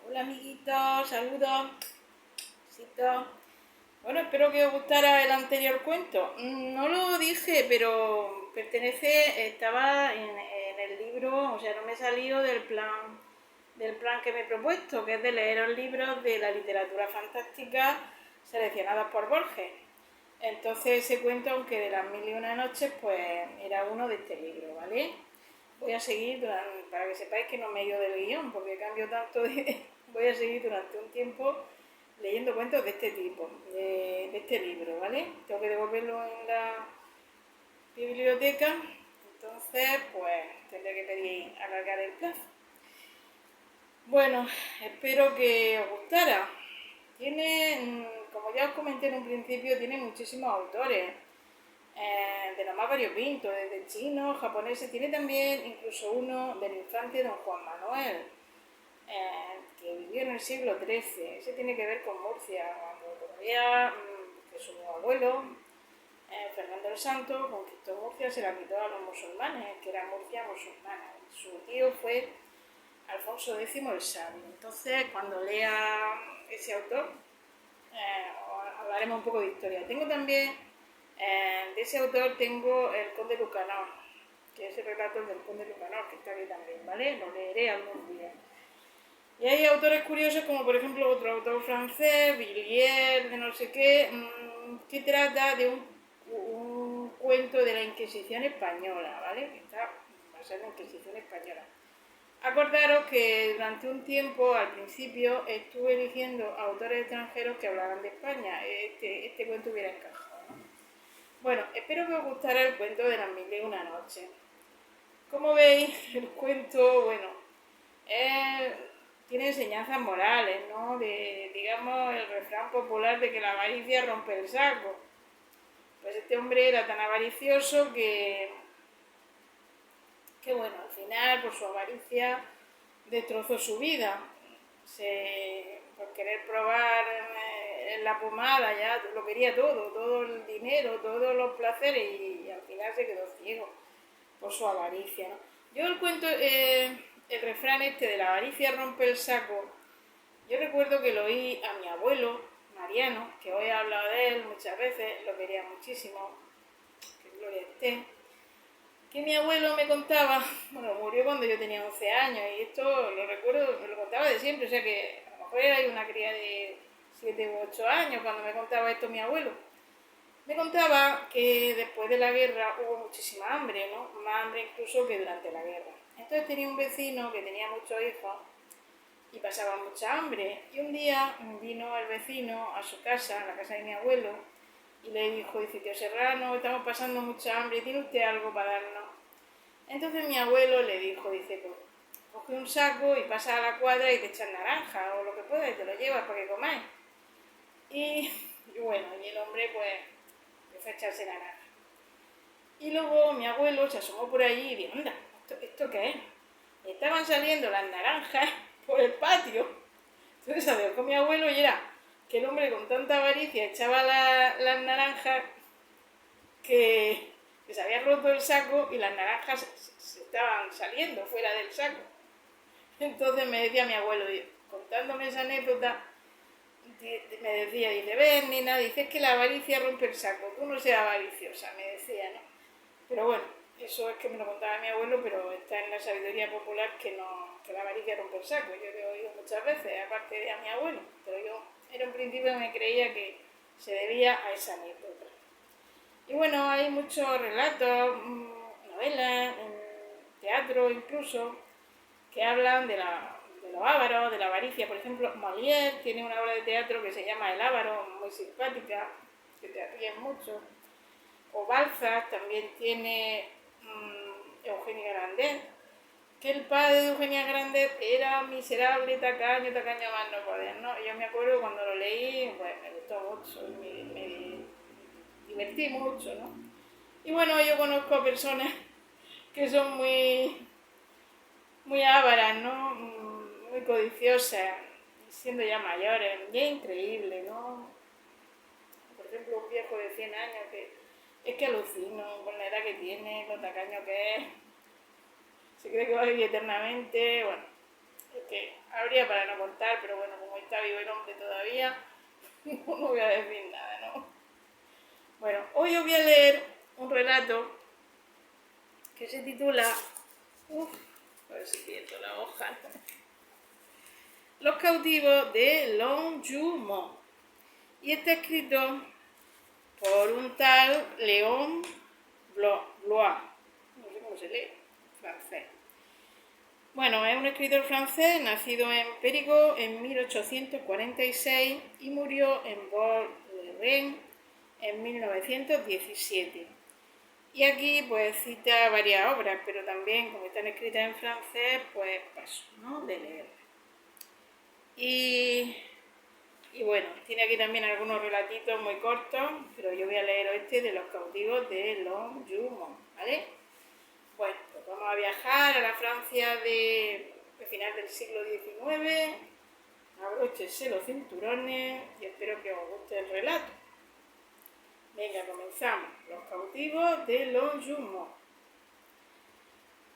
Hola amiguitos, saludos, besitos. Bueno, espero que os gustara el anterior cuento. No lo dije, pero estaba en el libro, o sea, no me he salido del plan que me he propuesto, que es de leer los libros de la literatura fantástica seleccionados por Borges. Entonces ese cuento, aunque de las mil y una noches, pues era uno de este libro, ¿vale? Voy a seguir, para que sepáis que no me he ido del guión, porque cambio tanto de... Voy a seguir durante un tiempo leyendo cuentos de este tipo, de este libro, ¿vale? Tengo que devolverlo en la biblioteca, entonces pues tendré que pedir alargar el plazo. Bueno, espero que os gustara. Como ya os comenté en un principio, tiene muchísimos autores, de los más variopintos, desde chinos, japoneses, tiene también incluso uno del infante don Juan Manuel, que vivió en el siglo XIII. Ese tiene que ver con Murcia, cuando todavía que su abuelo, Fernando el Santo, conquistó Murcia, se la quitó a los musulmanes, que era Murcia musulmana. Su tío fue Alfonso X el Sabio. Entonces, cuando lea ese autor, hablaremos un poco de historia. Tengo también, de ese autor, tengo el Conde Lucanor, que es el relato del Conde Lucanor, que está aquí también, ¿vale? Lo leeré algún día. Y hay autores curiosos como por ejemplo otro autor francés, Villiers, de no sé qué, que trata de un cuento de la Inquisición española, ¿vale? Que está basado en la Inquisición española. Acordaros que durante un tiempo, al principio, estuve eligiendo autores extranjeros que hablaran de España. Este cuento hubiera encajado, ¿no? Bueno, espero que os gustara el cuento de las mil y una noches. Como veis, el cuento, bueno, tiene enseñanzas morales, ¿no? Digamos, el refrán popular de que la avaricia rompe el saco. Pues este hombre era tan avaricioso que bueno, al final, por su avaricia, destrozó su vida. Por querer probar en la pomada, ya lo quería todo el dinero, todos los placeres, y al final se quedó ciego por su avaricia, ¿no? Yo el cuento, el refrán este de la avaricia rompe el saco, yo recuerdo que lo oí a mi abuelo, Mariano, que hoy he hablado de él muchas veces, lo quería muchísimo, que gloria esté, que mi abuelo me contaba, bueno, murió cuando yo tenía 11 años, y esto lo recuerdo, me lo contaba de siempre, o sea que a lo mejor era una cría de 7 u 8 años cuando me contaba esto mi abuelo. Me contaba que después de la guerra hubo muchísima hambre, ¿no? Más hambre incluso que durante la guerra. Entonces tenía un vecino que tenía muchos hijos y pasaba mucha hambre. Y un día vino el vecino a su casa, a la casa de mi abuelo, y le dijo, dice, tío Serrano, estamos pasando mucha hambre, ¿tiene usted algo para darnos? Entonces mi abuelo le dijo, dice, pues coge un saco y pasa a la cuadra y te echas naranja o lo que puedas y te lo llevas para que comáis. Y bueno, y el hombre pues empezó a echarse naranja. Y luego mi abuelo se asomó por allí y dijo, anda, ¿esto qué es? Y estaban saliendo las naranjas por el patio. Entonces se acercó mi abuelo y era que el hombre con tanta avaricia echaba las naranjas que se había roto el saco y las naranjas se estaban saliendo fuera del saco. Entonces me decía mi abuelo, contándome esa anécdota, me decía, dice, ven nena, dices que la avaricia rompe el saco, tú no seas avariciosa, me decía, ¿no? Pero bueno, eso es que me lo contaba mi abuelo, pero está en la sabiduría popular que la avaricia rompe el saco. Yo lo he oído muchas veces, aparte de a mi abuelo, pero yo en un principio me creía que se debía a esa anécdota. Y bueno, hay muchos relatos, novelas, teatro incluso, que hablan de los ávaros, de la avaricia. Por ejemplo, Molière tiene una obra de teatro que se llama El Ávaro, muy simpática, que te ríes mucho. O Balzac también tiene Eugenia Grandet, que el padre de Eugenia Grandet era miserable, tacaño más no poder, ¿no? Yo me acuerdo cuando lo leí, pues me gustó mucho, me divertí mucho, ¿no? Y bueno, yo conozco a personas que son muy ávaras, ¿no? Muy codiciosas, siendo ya mayores, y es increíble, ¿no? Por ejemplo, un viejo de 100 años que es que alucino con la edad que tiene, lo tacaño que es, se cree que va a vivir eternamente, bueno, es que habría para no contar, pero bueno, como está vivo el hombre todavía, no voy a decir nada, ¿no? Bueno, hoy os voy a leer un relato que se titula... a ver si pierdo la hoja. Los cautivos de Longjumeau. Y está escrito por un tal Léon Blois. No sé cómo se lee, francés. Bueno, es un escritor francés nacido en Périgueux en 1846 y murió en Bourg-le-Renne en 1917. Y aquí pues cita varias obras, pero también como están escritas en francés, pues paso, ¿no?, de leerlas. Y bueno, tiene aquí también algunos relatitos muy cortos, pero yo voy a leer este de los cautivos de Longjumeau, ¿vale? Bueno, pues vamos a viajar a la Francia de final del siglo XIX, abróchese los cinturones y espero que os guste el relato. Venga, comenzamos. Los cautivos de Longjumeau.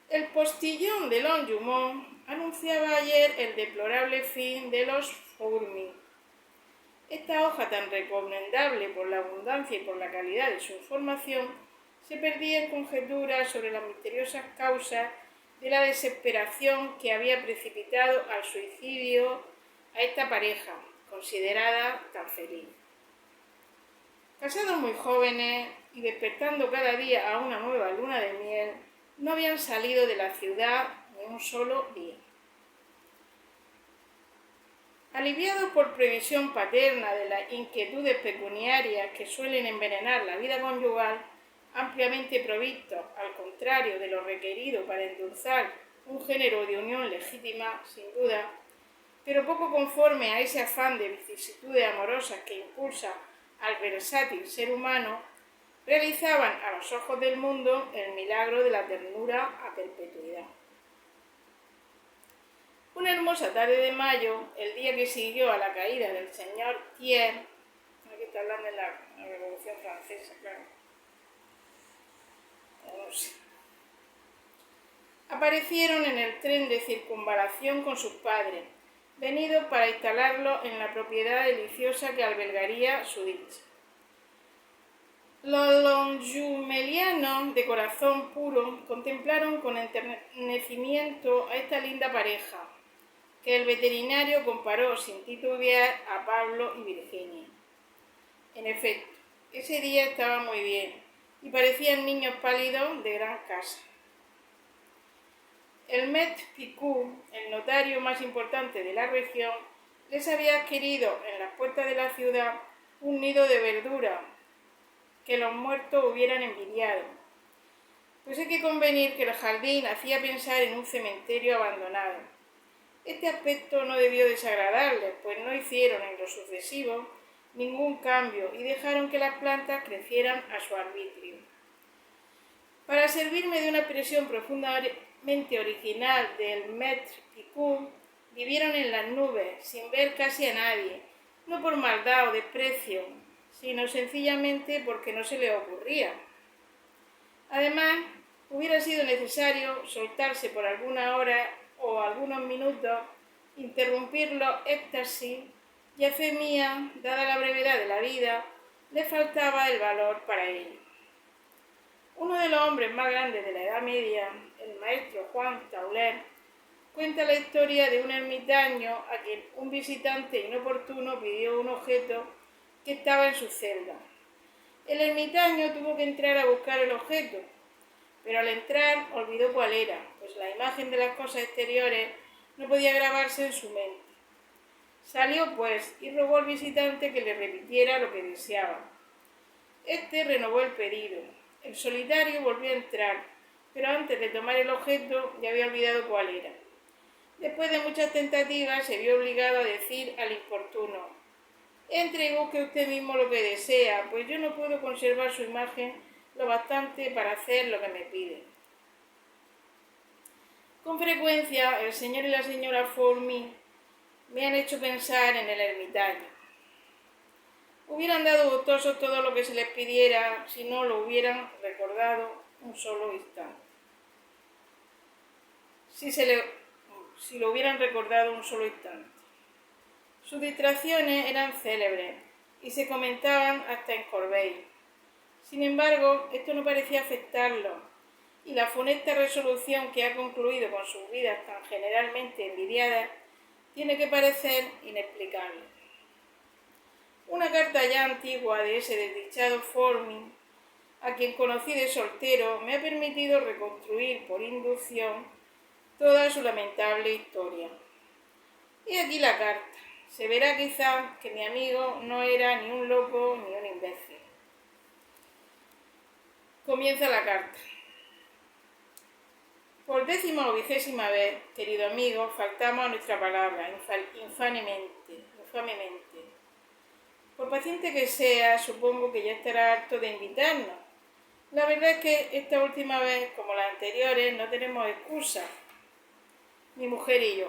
El postillón de Longjumeau anunciaba ayer el deplorable fin de los fourmis. Esta hoja tan recomendable por la abundancia y por la calidad de su información se perdía en conjeturas sobre las misteriosas causas de la desesperación que había precipitado al suicidio a esta pareja, considerada tan feliz. Casados muy jóvenes y despertando cada día a una nueva luna de miel, no habían salido de la ciudad ni un solo día. Aliviados por previsión paterna de las inquietudes pecuniarias que suelen envenenar la vida conyugal, ampliamente provistos, al contrario de lo requerido para endulzar un género de unión legítima, sin duda, pero poco conforme a ese afán de vicisitudes amorosas que impulsa al versátil ser humano, realizaban a los ojos del mundo el milagro de la ternura a perpetuidad. Una hermosa tarde de mayo, el día que siguió a la caída del señor Thiers, aquí está hablando de la Revolución Francesa, claro, no sé, aparecieron en el tren de circunvalación con sus padres, venidos para instalarlo en la propiedad deliciosa que albergaría su dicha. Los longjumeauianos de corazón puro contemplaron con enternecimiento a esta linda pareja, que el veterinario comparó sin titubear a Pablo y Virginia. En efecto, ese día estaba muy bien y parecían niños pálidos de gran casa. El maître Picot, el notario más importante de la región, les había adquirido en las puertas de la ciudad un nido de verdura que los muertos hubieran envidiado. Pues hay que convenir que el jardín hacía pensar en un cementerio abandonado. Este aspecto no debió desagradarles, pues no hicieron en lo sucesivo ningún cambio y dejaron que las plantas crecieran a su arbitrio. Para servirme de una expresión profundamente original del maître Picot, vivieron en las nubes, sin ver casi a nadie, no por maldad o desprecio, sino sencillamente porque no se les ocurría. Además, hubiera sido necesario soltarse por alguna hora o algunos minutos, interrumpir los éxtasis, y a fe mía, dada la brevedad de la vida, le faltaba el valor para ello. Uno de los hombres más grandes de la Edad Media, el maestro Juan Tauler, cuenta la historia de un ermitaño a quien un visitante inoportuno pidió un objeto que estaba en su celda. El ermitaño tuvo que entrar a buscar el objeto, pero al entrar olvidó cuál era, pues la imagen de las cosas exteriores no podía grabarse en su mente. Salió pues y rogó al visitante que le repitiera lo que deseaba. Este renovó el pedido. El solitario volvió a entrar, pero antes de tomar el objeto ya había olvidado cuál era. Después de muchas tentativas se vio obligado a decir al importuno: entre y busque usted mismo lo que desea, pues yo no puedo conservar su imagen lo bastante para hacer lo que me pide. Con frecuencia el señor y la señora Fourmis me han hecho pensar en el ermitaño. Hubieran dado gustosos todo lo que se les pidiera si no lo hubieran recordado un solo instante. Si si lo hubieran recordado un solo instante. Sus distracciones eran célebres y se comentaban hasta en Corbeil. Sin embargo, esto no parecía afectarlo, y la funesta resolución que ha concluido con sus vidas tan generalmente envidiadas tiene que parecer inexplicable. Una carta ya antigua de ese desdichado Formin, a quien conocí de soltero, me ha permitido reconstruir por inducción toda su lamentable historia. Y aquí la carta. Se verá quizá que mi amigo no era ni un loco ni un imbécil. Comienza la carta. Por 10ª o 20ª vez, querido amigo, faltamos a nuestra palabra, infamemente. Por paciente que sea, supongo que ya estará harto de invitarnos. La verdad es que esta última vez, como las anteriores, no tenemos excusa, mi mujer y yo.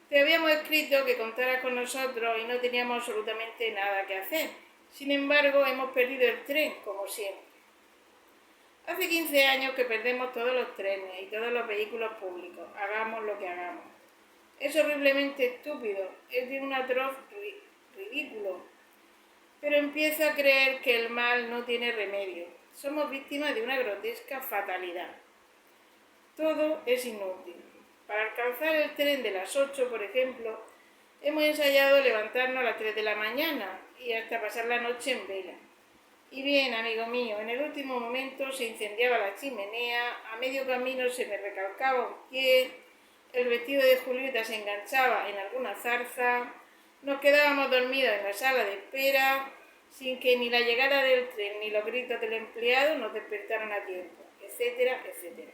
Te habíamos escrito que contaras con nosotros y no teníamos absolutamente nada que hacer. Sin embargo, hemos perdido el tren, como siempre. Hace 15 años que perdemos todos los trenes y todos los vehículos públicos, hagamos lo que hagamos. Es horriblemente estúpido, es de un atroz ridículo. Pero empiezo a creer que el mal no tiene remedio. Somos víctimas de una grotesca fatalidad. Todo es inútil. Para alcanzar el tren de las 8, por ejemplo, hemos ensayado levantarnos a las 3 de la mañana y hasta pasar la noche en vela. Y bien, amigo mío, en el último momento se incendiaba la chimenea, a medio camino se me recalcaba un pie, el vestido de Julieta se enganchaba en alguna zarza, nos quedábamos dormidos en la sala de espera, sin que ni la llegada del tren ni los gritos del empleado nos despertaran a tiempo, etcétera, etcétera.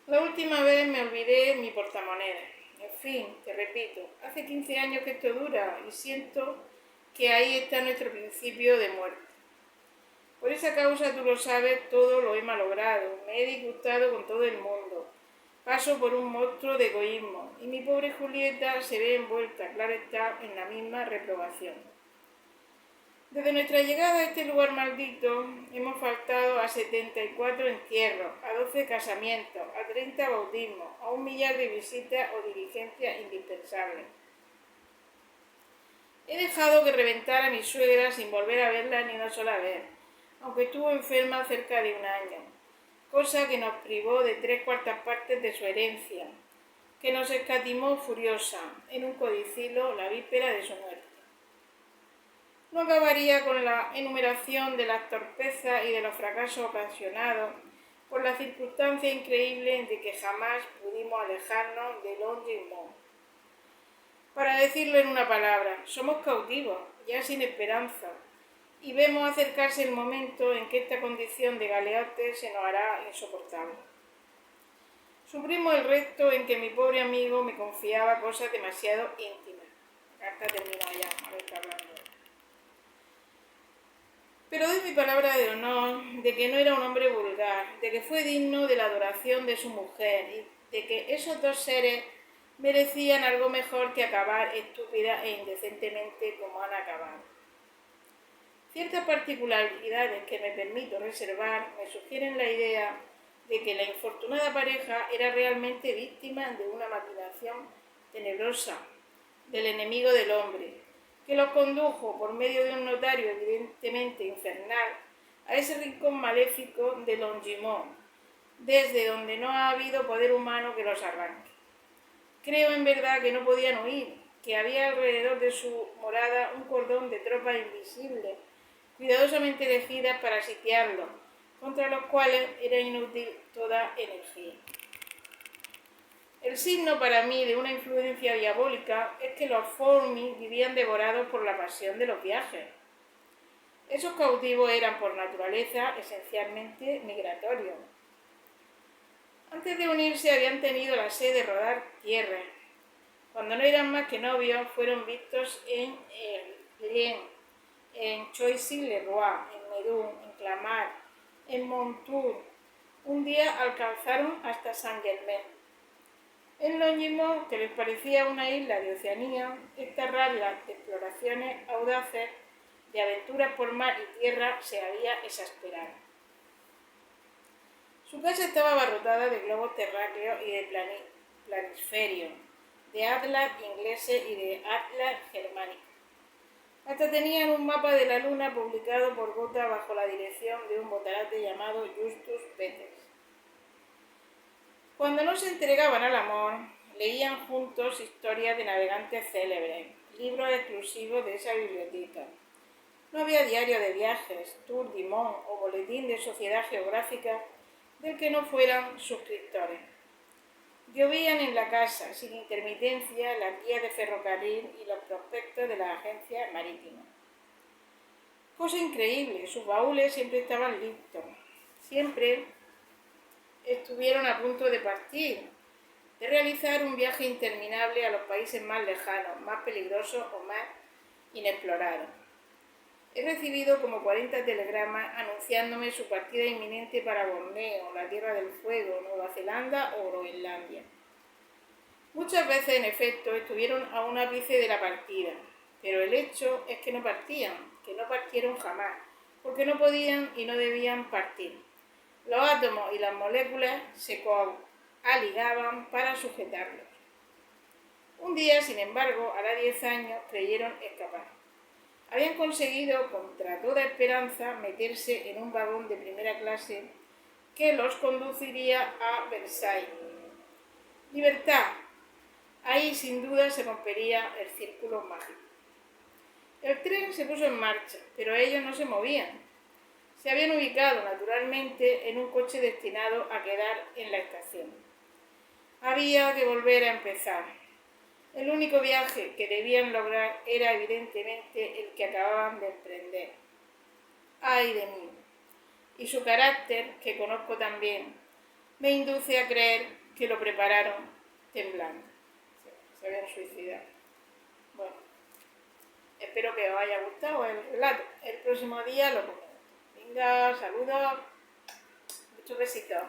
La última vez me olvidé mi portamonedas. En fin, te repito, hace 15 años que esto dura y siento que ahí está nuestro principio de muerte. Por esa causa, tú lo sabes, todo lo he malogrado, me he disgustado con todo el mundo. Paso por un monstruo de egoísmo y mi pobre Julieta se ve envuelta, claro está, en la misma reprobación. Desde nuestra llegada a este lugar maldito hemos faltado a 74 entierros, a 12 casamientos, a 30 bautismos, a 1 millar de visitas o diligencias indispensables. He dejado que reventara a mi suegra sin volver a verla ni una sola vez, aunque estuvo enferma cerca de 1 año, cosa que nos privó de 3/4 partes de su herencia, que nos escatimó furiosa en un codicilo la víspera de su muerte. No acabaría con la enumeración de las torpezas y de los fracasos ocasionados por la circunstancia increíble de que jamás pudimos alejarnos de Longjumeau. Para decirlo en una palabra, somos cautivos, ya sin esperanza, y vemos acercarse el momento en que esta condición de galeotes se nos hará insoportable. Sufrimos el resto en que mi pobre amigo me confiaba cosas demasiado íntimas. La carta termina ya, ahora está hablando. Pero doy mi palabra de honor de que no era un hombre vulgar, de que fue digno de la adoración de su mujer y de que esos dos seres merecían algo mejor que acabar estúpida e indecentemente como han acabado. Ciertas particularidades que me permito reservar me sugieren la idea de que la infortunada pareja era realmente víctima de una maquinación tenebrosa del enemigo del hombre, que los condujo por medio de un notario evidentemente infernal a ese rincón maléfico de Longjumeau, desde donde no ha habido poder humano que los arranque. Creo en verdad que no podían huir, que había alrededor de su morada un cordón de tropas invisibles, cuidadosamente elegidas para sitiarlos, contra los cuales era inútil toda energía. El signo para mí de una influencia diabólica es que los Formin vivían devorados por la pasión de los viajes. Esos cautivos eran por naturaleza esencialmente migratorios. Antes de unirse habían tenido la sed de rodar tierra. Cuando no eran más que novios fueron vistos en Lien, en Choisy-le-Roi, en Meudon, en Clamart, en Montour. Un día alcanzaron hasta Saint-Germain. En Longjumeau, que les parecía una isla de Oceanía, estas raras exploraciones audaces de aventuras por mar y tierra se había exasperado. Su casa estaba abarrotada de globos terráqueos y de Planisferio, de Atlas ingleses y de Atlas germánicos. Hasta tenían un mapa de la Luna publicado por Gotha bajo la dirección de un botarate llamado Justus Peters. Cuando no se entregaban al amor, leían juntos historias de navegantes célebres, libros exclusivos de esa biblioteca. No había diario de viajes, Tour du Monde o boletín de sociedad geográfica del que no fueran suscriptores. Llovían en la casa, sin intermitencia, las guías de ferrocarril y los prospectos de las agencias marítimas. Cosa increíble, sus baúles siempre estaban listos. Siempre estuvieron a punto de partir, de realizar un viaje interminable a los países más lejanos, más peligrosos o más inexplorados. He recibido como 40 telegramas anunciándome su partida inminente para Borneo, la Tierra del Fuego, Nueva Zelanda o Groenlandia. Muchas veces, en efecto, estuvieron a un ápice de la partida, pero el hecho es que no partían, que no partieron jamás, porque no podían y no debían partir. Los átomos y las moléculas se coaligaban para sujetarlos. Un día, sin embargo, hará 10 años, creyeron escapar. Habían conseguido, contra toda esperanza, meterse en un vagón de primera clase que los conduciría a Versailles. Libertad. Ahí, sin duda, se rompería el círculo mágico. El tren se puso en marcha, pero ellos no se movían. Se habían ubicado, naturalmente, en un coche destinado a quedar en la estación. Había que volver a empezar. El único viaje que debían lograr era evidentemente el que acababan de emprender. ¡Ay de mí! Y su carácter, que conozco también, me induce a creer que lo prepararon temblando. Se habían suicidado. Bueno, espero que os haya gustado el relato. El próximo día lo comento. Venga, saludos, muchos besitos.